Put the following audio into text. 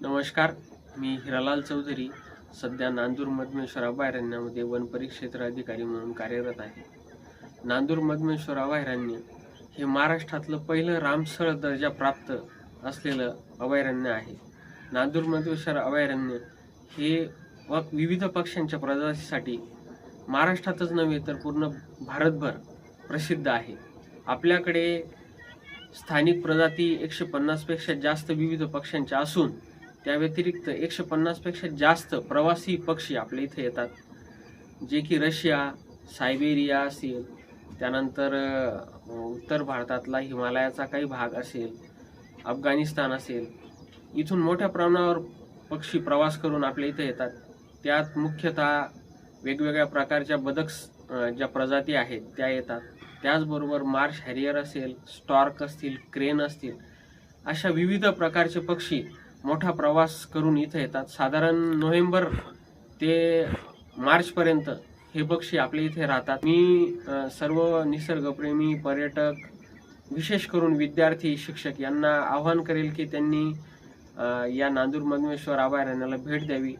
नमस्कार, मी हिरालाल चौधरी सध्या नांदूर मधमेश्वर अभयारण्यामध्ये वन परिक्षेत्र अधिकारी म्हणून कार्यरत आहे। नांदूर मधमेश्वर अभयारण्य हे महाराष्ट्रातलं पहिलं रामसर दर्जा प्राप्त असलेलं अभयारण्य आहे। नांदूर मधमेश्वर अभयारण्य हे विविध पक्ष्यांच्या प्रजातीसाठी महाराष्ट्रातच नव्हे तर पूर्ण भारतभर प्रसिद्ध आहे। आपल्याकडे स्थानिक प्रजाती 150 पेक्षा जास्त विविध पक्ष्यांच्या असून त्या व्यतिरिक्त 150 पेक्षा जास्त प्रवासी पक्षी आपल्या इथे येतात, जे की रशिया, सायबेरिया असेल, त्यानंतर उत्तर भारतातला हिमालयाचा काही भाग असेल, अफगाणिस्तान असेल, इथून मोठ्या प्रमाणावर पक्षी प्रवास करून आपल्या इथे येतात। त्यात मुख्यतः वेगवेगळ्या प्रकारच्या बदक ज्या प्रजाती आहेत त्या येतात। त्याचबरोबर मार्श हॅरियर असेल, स्टॉर्क असतील, क्रेन असतील, अशा विविध प्रकारचे पक्षी मोठा प्रवास करून इथे येतात। साधारण नोव्हेंबर ते मार्चपर्यंत हे पक्षी आपल्या इथे राहतात। मी सर्व निसर्गप्रेमी पर्यटक, विशेष करून विद्यार्थी, शिक्षक यांना आवाहन करेल की त्यांनी या नांदूर मधमेश्वर अभयारण्याला भेट द्यावी।